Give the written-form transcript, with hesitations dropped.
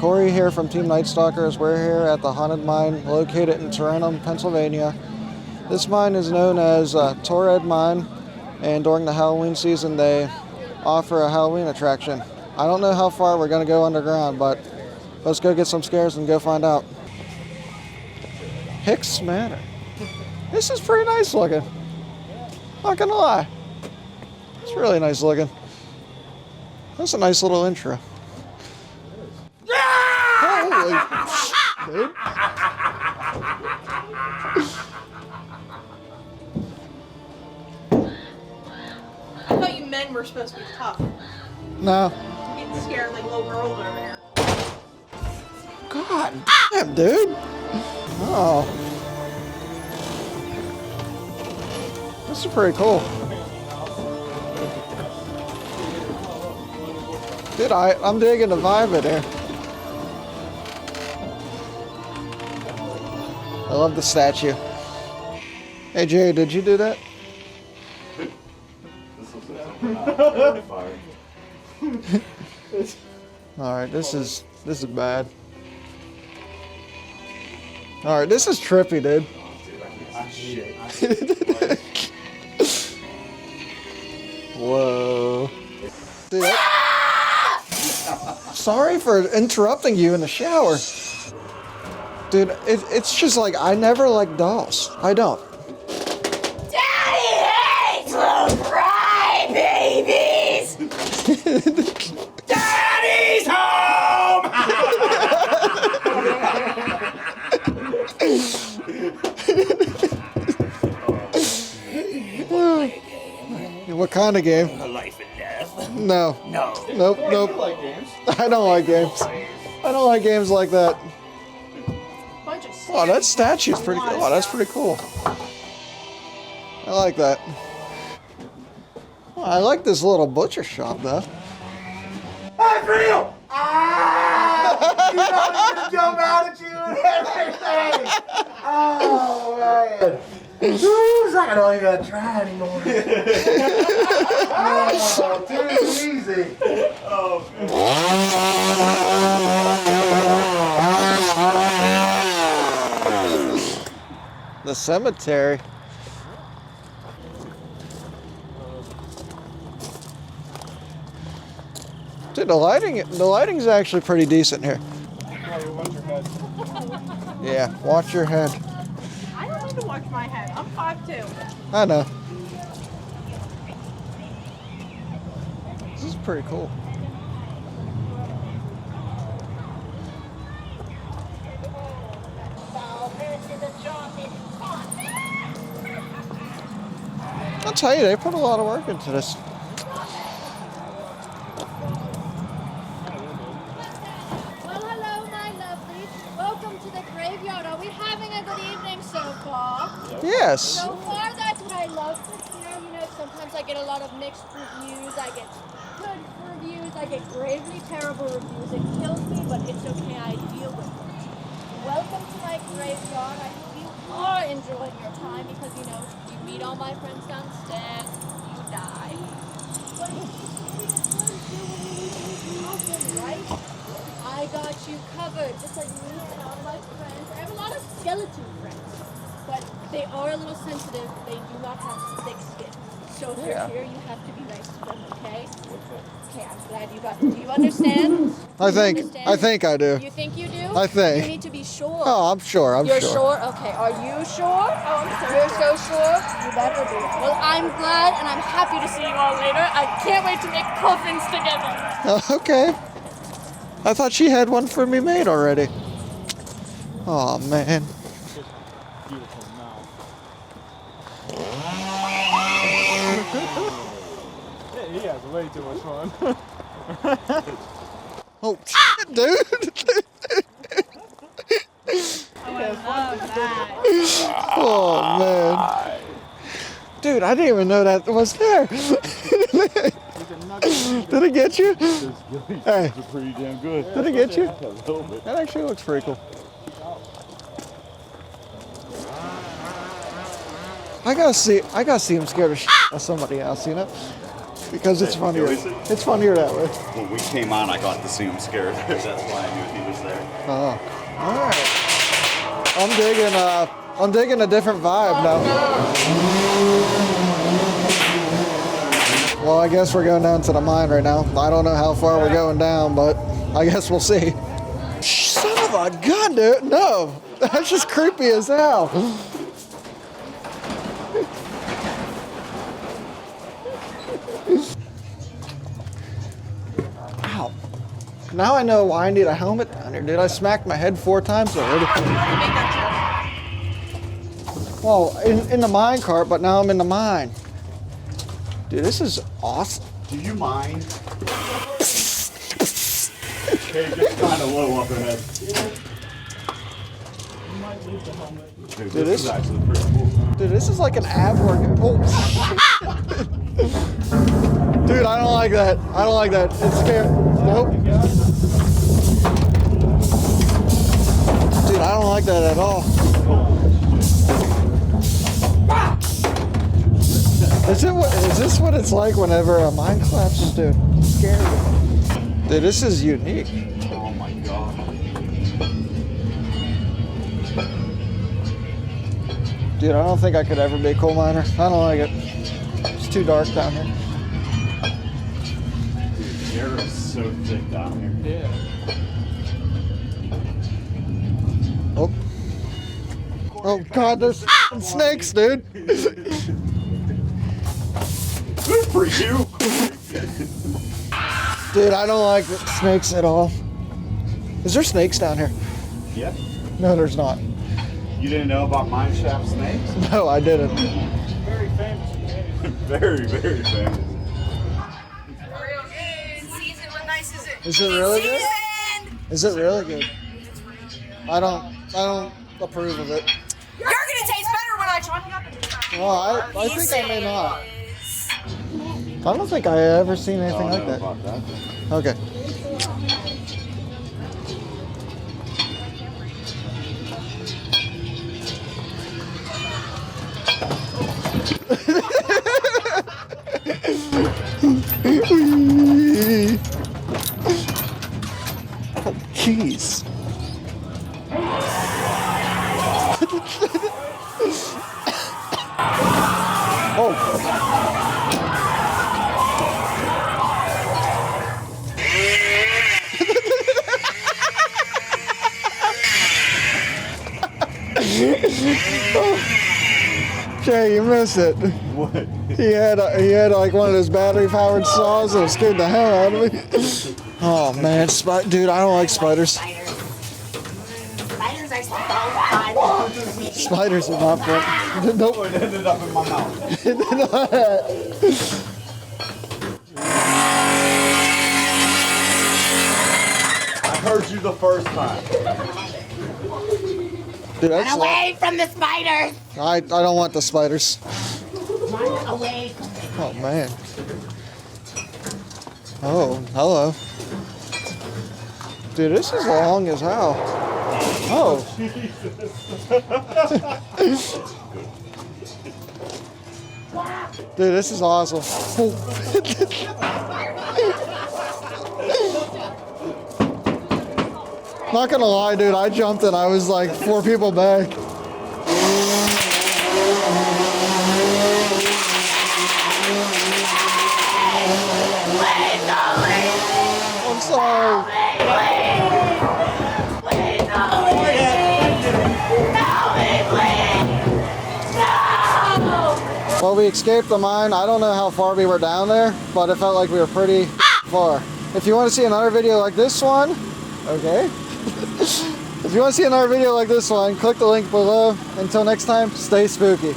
Corey here from Team Night Stalkers. We're here at the haunted mine located in Tarentum, Pennsylvania. This mine is known as Torred Mine, and during the Halloween season they offer a Halloween attraction. I don't know how far we're going to go underground, but let's go get some scares and go find out. Hicks Manor. This is pretty nice looking. Not gonna lie. It's really nice looking. That's a nice little intro. Holy shit, dude. I thought you men were supposed to be tough. No. I'm getting scared like little girls over here. God damn, dude. Oh. This is pretty cool. Dude, I'm digging the vibe in here. I love the statue. Hey Jay, did you do that? Alright, this is bad. Alright, this is trippy, dude. Whoa. Dude, sorry for interrupting you in the shower. Dude, it's just like, I never like dolls. I don't. Daddy hates little crybabies! Daddy's home! What kind of game? Life and death. No. No. Nope, nope. like games. I don't like games. I don't like games like that. Bunch of Oh, that statue's pretty cool. Oh, that's pretty cool. I like that. Oh, I like this little butcher shop, though. Hey, Real! Ah! You know he's gonna jump out at you and everything! Oh, man. Ooh, I don't even try anymore. Oh, too easy. Oh, The cemetery. Dude, the lighting's actually pretty decent here. Yeah, watch your head. I don't need to watch my head. I'm 5'2". I know. This is pretty cool. I'll tell you, they put a lot of work into this. Well, hello, my lovelies. Welcome to the graveyard. Are we having a good evening so far? Yes. So far, that's what I love to hear. You know, sometimes I get a lot of mixed reviews. I get good reviews. I get gravely terrible reviews. It kills me, but it's okay. I deal with it. Welcome to my graveyard. I hope you are enjoying your time because, you know, you meet all my friends downstairs, you die. But it's right? I got you covered, just like me and all my friends. I have a lot of skeleton friends, but they are a little sensitive. They do not have thick skin. So if you're here, you have to be nice to them, okay? Okay, I'm glad you got it. Do you understand? I think I do. You think you do? I think. You need to be sure. Oh, I'm sure. You're sure? Okay. Are you sure? Oh, I'm sorry. You're so sure? You better be. Well, I'm glad and I'm happy to see you all later. I can't wait to make coffins together. Okay. I thought she had one for me made already. Oh, man. He has way too much fun. Oh, shit, dude. Oh, I love that. Oh, man. Dude, I didn't even know that was there. Did it get you? Hey. Pretty damn good. Did it get you? A little bit. That actually looks pretty cool. I gotta see him scared of shit of somebody else, you know? Because it's funnier. is it? It's funnier that way. When we came on, I got to see him scared. That's why I knew he was there. Oh, all right. I'm digging a different vibe now. Well, I guess we're going down to the mine right now. I don't know how far we're going down, but I guess we'll see. Son of a gun, dude. No, that's just creepy as hell. Ow. Now I know why I need a helmet down here, dude. I smacked my head 4 times already. Well, in the mine cart, but now I'm in the mine. Dude, this is awesome. Do you mind? Okay, just kind of low up ahead. Dude, this is actually pretty cool. Dude, this is like an ab workout. Oh, dude, I don't like that. I don't like that. It's scary. Nope. Dude, I don't like that at all. Is this what it's like whenever a mine collapses, dude? It's scary. Dude, this is unique. Oh my god. Dude, I don't think I could ever be a coal miner. I don't like it. It's too dark down here. Dude, the air is so thick down here. Yeah. Oh. Oh god, there's snakes, dude. Good for you. Dude, I don't like snakes at all. Is there snakes down here? Yep. No, there's not. You didn't know about mine shaft snakes? No, I didn't. Very famous. Very, very famous. Is it really good? Is it really good? I don't approve of it. You're gonna taste better when I chop it up and Well, I think I may not. I don't think I ever seen anything like that. About that. Okay. Oh, jeez. Oh. Jay, you missed it. What? He had like one of those battery-powered saws and it scared the hell out of me. Oh man, dude, I don't like spiders. Spiders are so fun. Spiders are not fun. Nope. It ended up in my mouth. I heard you the first time. Dude, that's Away from the spiders. I don't want the spiders. Run away. Oh man. Oh, hello. Dude, this is long as hell. Oh. Dude, this is awesome. Not gonna lie, dude, I jumped and I was like 4 people back. I'm sorry. Well, we escaped the mine. I don't know how far we were down there, but it felt like we were pretty far. If you want to see another video like this one, okay. If you want to see another video like this one, click the link below. Until next time, stay spooky.